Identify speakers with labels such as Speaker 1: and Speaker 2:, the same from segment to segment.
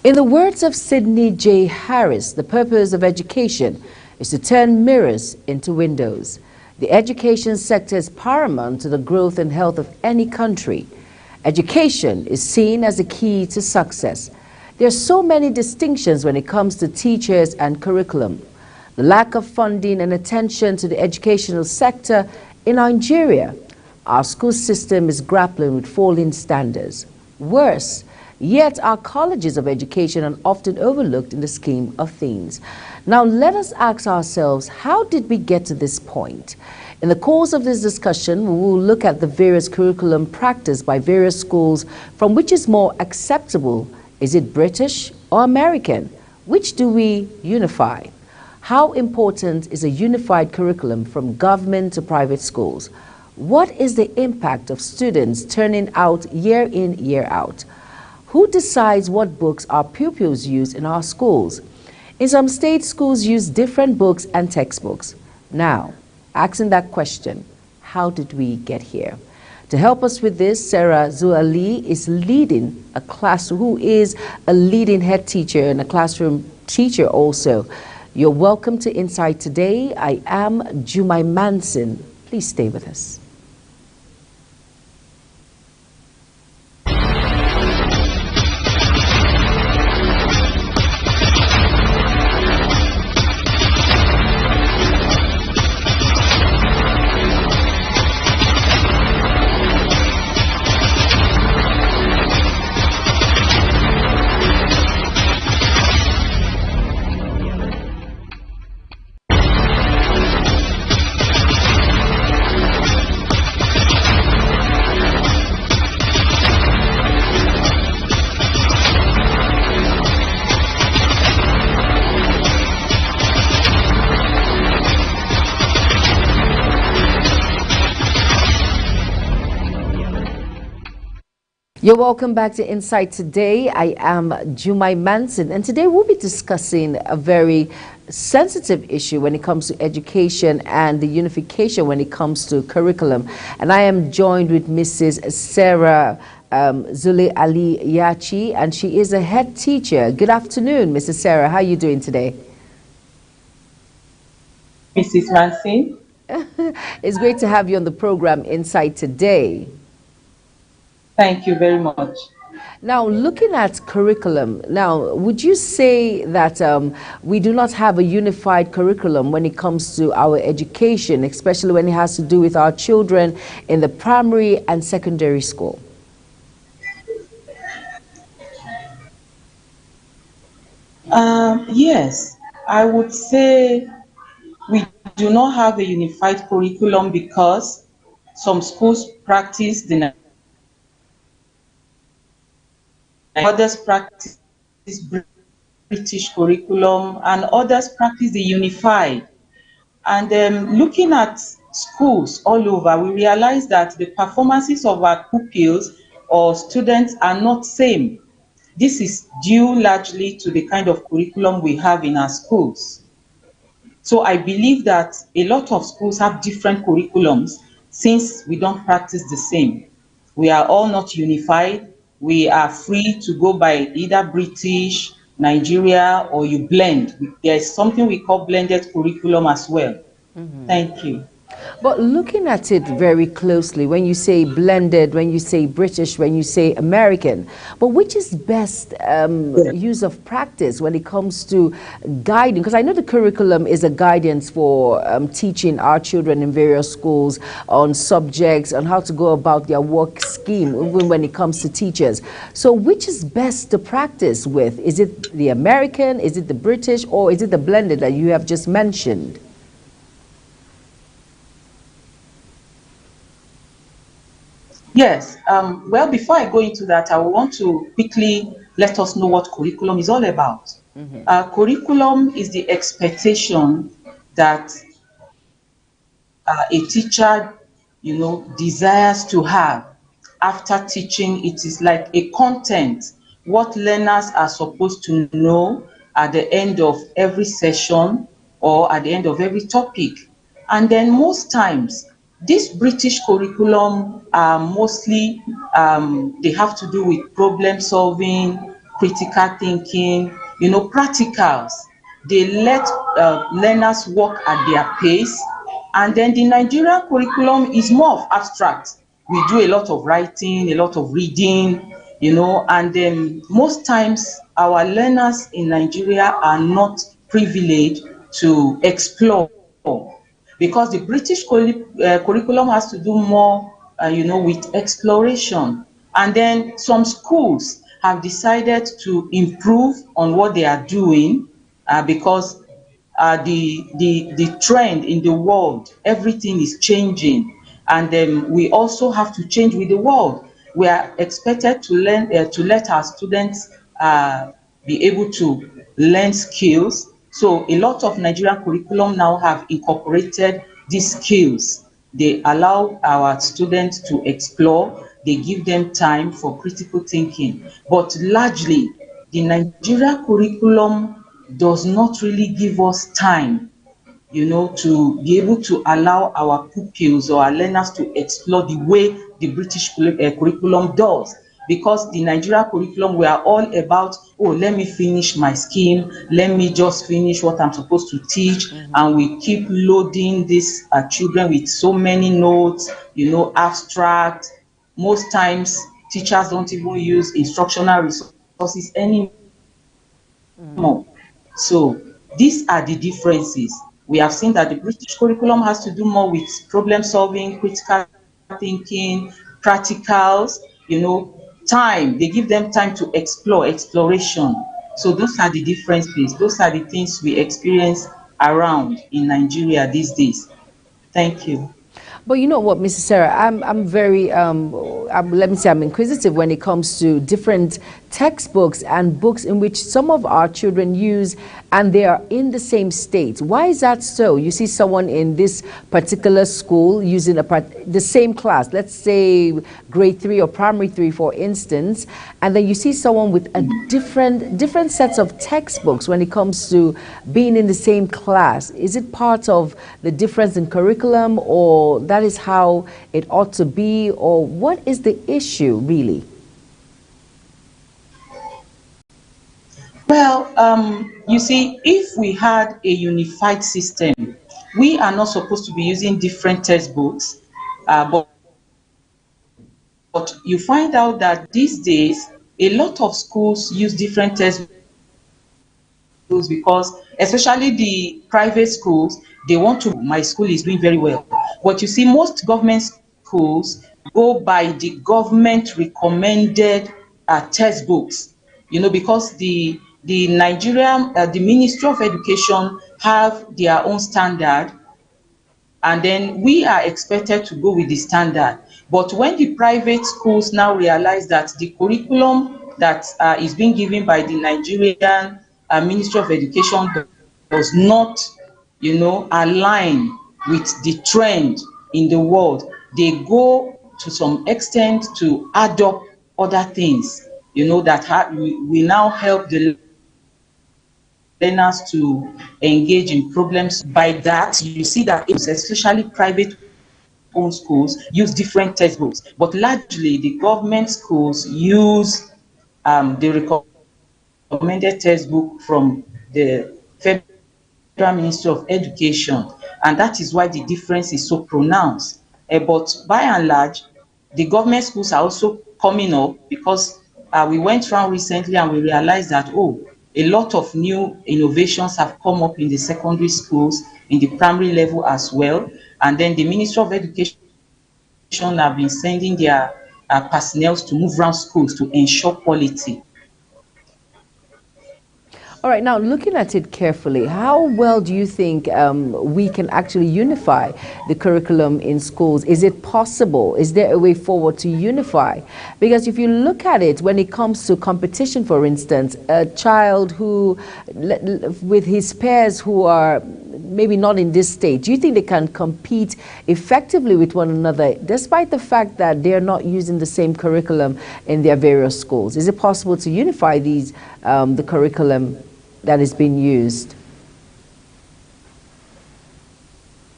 Speaker 1: In the words of Sidney J. Harris, the purpose of education is to turn mirrors into windows. The education sector is paramount to the growth and health of any country. Education is seen as the key to success. There are so many distinctions when it comes to teachers and curriculum. The lack of funding and attention to the educational sector in Nigeria. Our school system is grappling with falling standards. Worse, yet our colleges of education are often overlooked in the scheme of things. Now let us ask ourselves, how did we get to this point? In the course of this discussion, we will look at the various curriculum practiced by various schools from which is more acceptable. Is it British or American? Which do we unify? How important is a unified curriculum from government to private schools? What is the impact of students turning out year in, year out? Who decides what books our pupils use in our schools? In some states, schools use different books and textbooks. Now, asking that question, how did we get here? To help us with this, Sarah Zuali is leading a class, who is a leading head teacher and a classroom teacher also. You're welcome to Insight Today. I am Jumai Manson. Please stay with us. You're welcome back to Insight Today. I am Jumai Manson, and today we'll be discussing a very sensitive issue when it comes to education and the unification when it comes to curriculum. And I am joined with Mrs. Sarah Zule Ali Yachi, and she is a head teacher. Good afternoon, Mrs. Sarah. How are you doing today?
Speaker 2: Mrs. Manson.
Speaker 1: It's great to have you on the program Insight Today.
Speaker 2: Thank you very much.
Speaker 1: Now, looking at curriculum, now, would you say that we do not have a unified curriculum when it comes to our education, especially when it has to do with our children in the primary and secondary school?
Speaker 2: Yes, I would say we do not have a unified curriculum because some schools practice the others practice British curriculum, and others practice the unified. And looking at schools all over, we realize that the performances of our pupils or students are not same. This is due largely to the kind of curriculum we have in our schools. So I believe that a lot of schools have different curriculums since we don't practice the same. We are all not unified. We are free to go by either British, Nigeria, or you blend. There is something we call blended curriculum as well. Thank you.
Speaker 1: But looking at it very closely, when you say blended, when you say British, when you say American, but which is best use of practice when it comes to guiding? Because I know the curriculum is a guidance for teaching our children in various schools on subjects, on how to go about their work scheme, even when it comes to teachers. So which is best to practice with? Is it the American, is it the British, or is it the blended that you have just mentioned?
Speaker 2: Yes. Well, before I go into that, I want to quickly let us know what curriculum is all about. Curriculum is the expectation that a teacher, desires to have after teaching. It is like a content, what learners are supposed to know at the end of every session or at the end of every topic. And then most times, this British curriculum are mostly, they have to do with problem solving, critical thinking, practicals. They let learners work at their pace. And then the Nigerian curriculum is more of abstract. We do a lot of writing, a lot of reading, and then most times our learners in Nigeria are not privileged to explore, because the British curriculum has to do more, with exploration. And then some schools have decided to improve on what they are doing, because the trend in the world, everything is changing, and we also have to change with the world. We are expected to learn, to let our students be able to learn skills. So a lot of Nigerian curriculum now have incorporated these skills. They allow our students to explore, they give them time for critical thinking. But largely, the Nigeria curriculum does not really give us time, to be able to allow our pupils or our learners to explore the way the British curriculum does. Because the Nigeria curriculum, we are all about, oh, let me finish my scheme, let me just finish what I'm supposed to teach, and we keep loading these children with so many notes, abstract. Most times, teachers don't even use instructional resources anymore. So these are the differences. We have seen that the British curriculum has to do more with problem solving, critical thinking, practicals, time. They give them time to explore, exploration. So those are the differences. Those are the things we experience around in Nigeria these days. Thank you.
Speaker 1: But you know what, Mrs. Sarah, I'm very, let me say, I'm inquisitive when it comes to different textbooks and books in which some of our children use, and they are in the same state. Why is that so? You see someone in this particular school using the same class, let's say grade 3 or primary 3, for instance, and then you see someone with a different sets of textbooks when it comes to being in the same class. Is it part of the difference in curriculum, or that is how it ought to be, or what is the issue really?
Speaker 2: Well, you see, if we had a unified system, we are not supposed to be using different textbooks, but you find out that these days, a lot of schools use different textbooks, because especially the private schools, they want to, my school is doing very well. But you see, most government schools go by the government recommended textbooks, because the Nigerian, the Ministry of Education have their own standard, and then we are expected to go with the standard. But when the private schools now realize that the curriculum that is being given by the Nigerian Ministry of Education does not, align with the trend in the world, they go to some extent to adopt other things, that we now help the learners to engage in problems. By that, you see that especially private owned schools use different textbooks, but largely the government schools use the recommended textbook from the Federal Ministry of Education, and that is why the difference is so pronounced. But by and large, the government schools are also coming up, because we went around recently and we realized that, oh, a lot of new innovations have come up in the secondary schools, in the primary level as well. And then the Ministry of Education have been sending their personnel to move around schools to ensure quality.
Speaker 1: All right, now looking at it carefully, how well do you think we can actually unify the curriculum in schools? Is it possible? Is there a way forward to unify? Because if you look at it, when it comes to competition, for instance, a child who, with his peers who are maybe not in this state, do you think they can compete effectively with one another, despite the fact that they're not using the same curriculum in their various schools? Is it possible to unify these, the curriculum that is being used?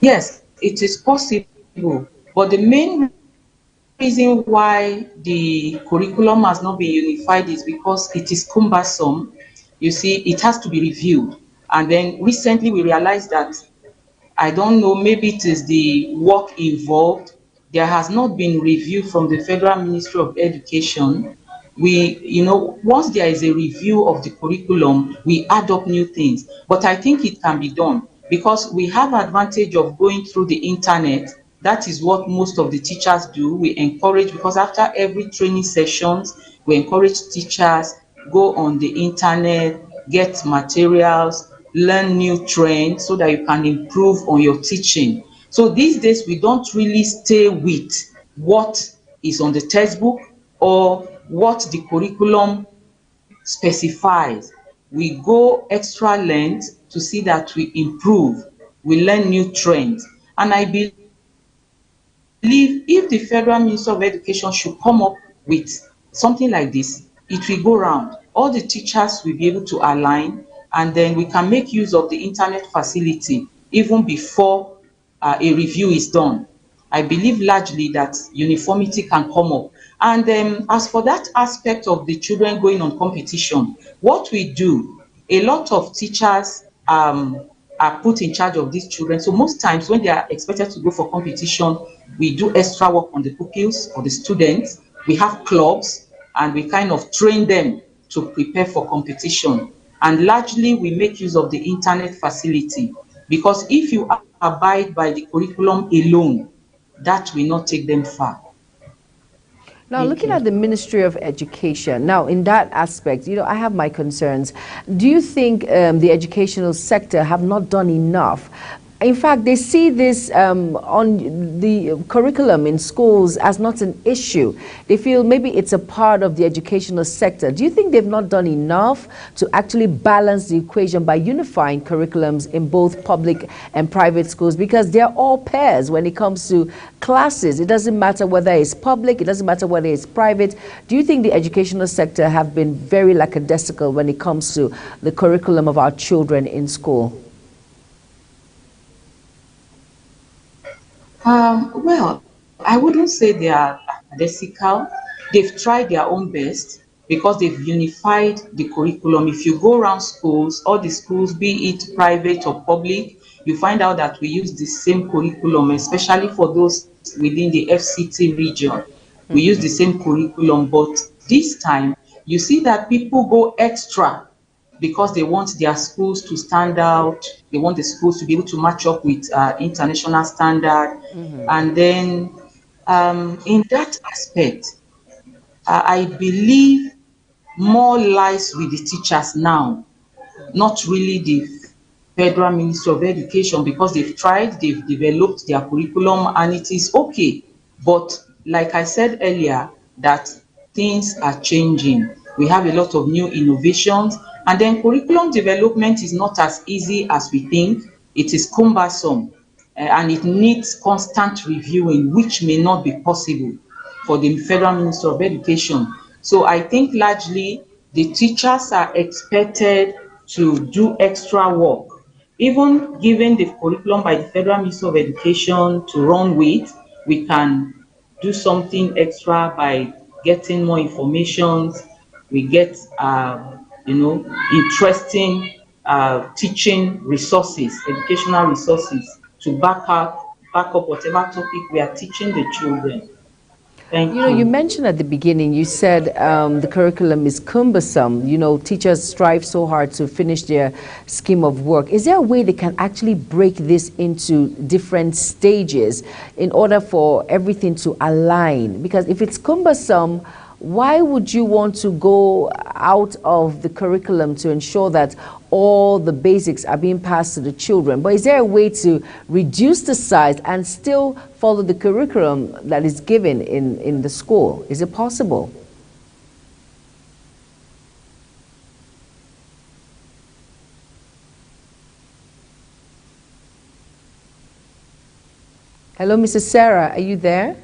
Speaker 2: Yes, it is possible, but the main reason why the curriculum has not been unified is because it is cumbersome. You see, it has to be reviewed. And then recently we realized that, I don't know, maybe it is the work involved. There has not been review from the Federal Ministry of Education. Once there is a review of the curriculum, we add up new things. But I think it can be done because we have advantage of going through the internet. That is what most of the teachers do. We encourage, because after every training sessions, we encourage teachers go on the internet, get materials, learn new trends so that you can improve on your teaching. So these days we don't really stay with what is on the textbook or what the curriculum specifies. We go extra length to see that we improve, we learn new trends. And I believe if the Federal Minister of Education should come up with something like this, it will go round. All the teachers will be able to align, and then we can make use of the internet facility even before a review is done. I believe largely that uniformity can come up. And as for that aspect of the children going on competition, what we do, a lot of teachers are put in charge of these children. So most times when they are expected to go for competition, we do extra work on the pupils or the students. We have clubs and we kind of train them to prepare for competition. And largely we make use of the internet facility, because if you abide by the curriculum alone, that will not take them far.
Speaker 1: Now,
Speaker 2: Thank
Speaker 1: looking
Speaker 2: you.
Speaker 1: at the Ministry of Education, now in that aspect, I have my concerns. Do you think the educational sector have not done enough? In fact, they see this on the curriculum in schools as not an issue. They feel maybe it's a part of the educational sector. Do you think they've not done enough to actually balance the equation by unifying curriculums in both public and private schools? Because they're all pairs when it comes to classes. It doesn't matter whether it's public, it doesn't matter whether it's private. Do you think the educational sector have been very lackadaisical when it comes to the curriculum of our children in school?
Speaker 2: Well, I wouldn't say they are lackadaisical. They've tried their own best because they've unified the curriculum. If you go around schools, all the schools, be it private or public, you find out that we use the same curriculum, especially for those within the FCT region. We use the same curriculum, but this time you see that people go extra because they want their schools to stand out. They want the schools to be able to match up with international standard. And then in that aspect, I believe more lies with the teachers now, not really the Federal Ministry of Education, because they've tried, they've developed their curriculum and it is okay. But like I said earlier, that things are changing. We have a lot of new innovations, and then curriculum development is not as easy as we think. It is cumbersome, and it needs constant reviewing, which may not be possible for the Federal Ministry of Education. So I think largely the teachers are expected to do extra work. Even given the curriculum by the Federal Ministry of Education to run with, we can do something extra by getting more information. We get, interesting teaching resources, educational resources to back up whatever topic we are teaching the children. Thank
Speaker 1: You
Speaker 2: you.
Speaker 1: mentioned at the beginning, you said the curriculum is cumbersome. Teachers strive so hard to finish their scheme of work. Is there a way they can actually break this into different stages in order for everything to align? Because if it's cumbersome, why would you want to go out of the curriculum to ensure that all the basics are being passed to the children? But is there a way to reduce the size and still follow the curriculum that is given in the school? Is it possible? Hello, Mrs. Sarah, are you there?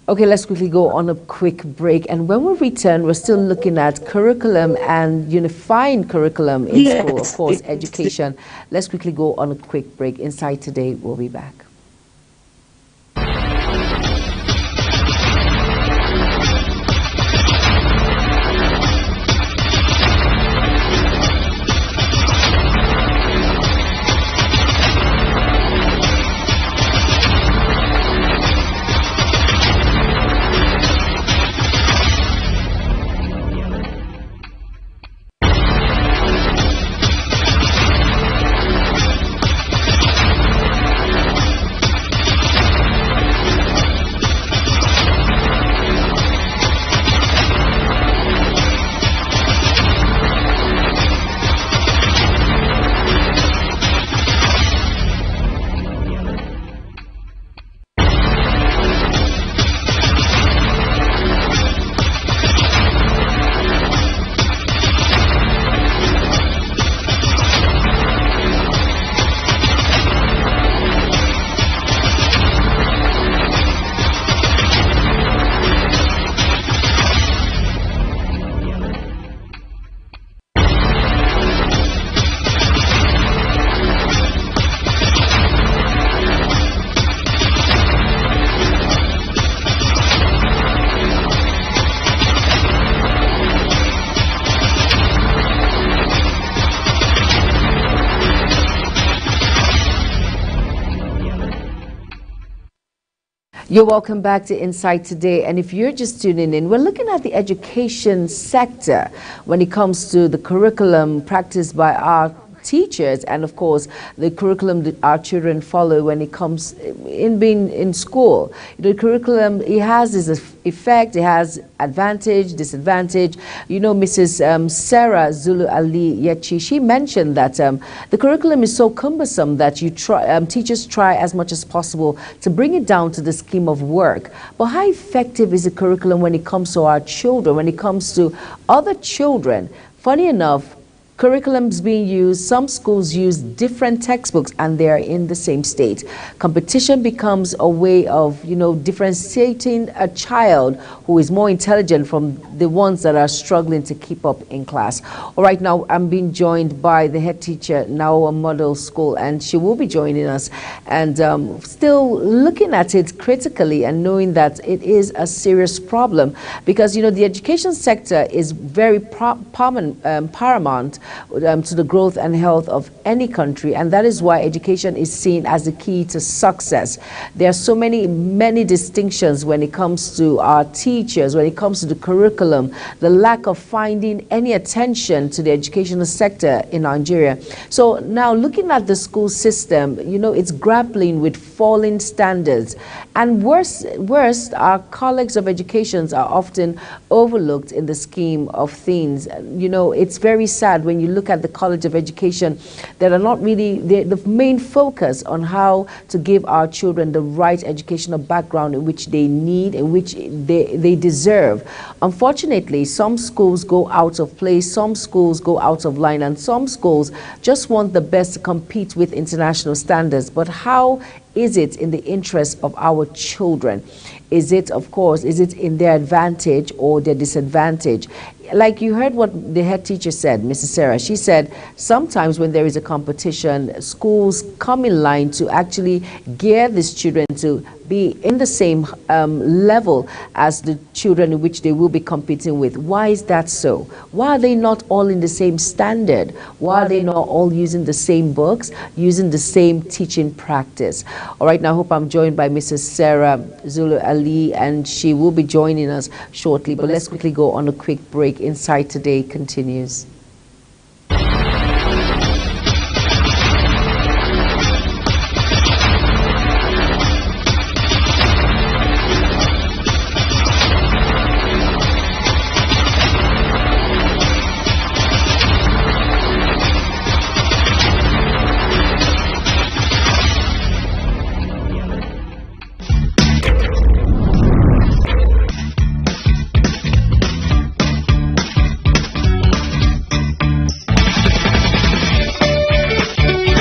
Speaker 1: Okay, let's quickly go on a quick break. And when we return, we're still looking at curriculum and unifying curriculum in school, of course, education. Let's quickly go on a quick break. Inside Today, we'll be back. You're welcome back to Insight Today. And if you're just tuning in, we're looking at the education sector when it comes to the curriculum practiced by our teachers and of course the curriculum that our children follow when it comes in being in school. The curriculum, it has this effect, it has advantage, disadvantage. You know, Mrs. Sarah Zulu Ali Yechi, she mentioned that the curriculum is so cumbersome that teachers try as much as possible to bring it down to the scheme of work. But how effective is the curriculum when it comes to our children, when it comes to other children? Funny enough, curriculums being used, some schools use different textbooks and they're in the same state. Competition becomes a way of, differentiating a child who is more intelligent from the ones that are struggling to keep up in class. All right, now I'm being joined by the head teacher, Naoa Model School, and she will be joining us and still looking at it critically and knowing that it is a serious problem because, the education sector is very paramount to the growth and health of any country, and that is why education is seen as the key to success. There are so many distinctions when it comes to our teachers, when it comes to the curriculum, the lack of finding any attention to the educational sector in Nigeria. So now looking at the school system, it's grappling with falling standards, and worst, our colleagues of education are often overlooked in the scheme of things. It's very sad when you look at the College of Education that are not really the main focus on how to give our children the right educational background in which they need, in which they deserve. Unfortunately, some schools go out of place, some schools go out of line, and some schools just want the best to compete with international standards. But how is it in the interest of our children? Is it in their advantage or their disadvantage? Like you heard what the head teacher said, Mrs. Sarah. She said sometimes when there is a competition, schools come in line to actually gear these children to be in the same level as the children in which they will be competing with. Why is that so? Why are they not all in the same standard? Why are they not all using the same books, using the same teaching practice? All right, now I hope I'm joined by Mrs. Sarah Zulu Ali, and she will be joining us shortly. But let's quickly go on a quick break. Insight Today continues.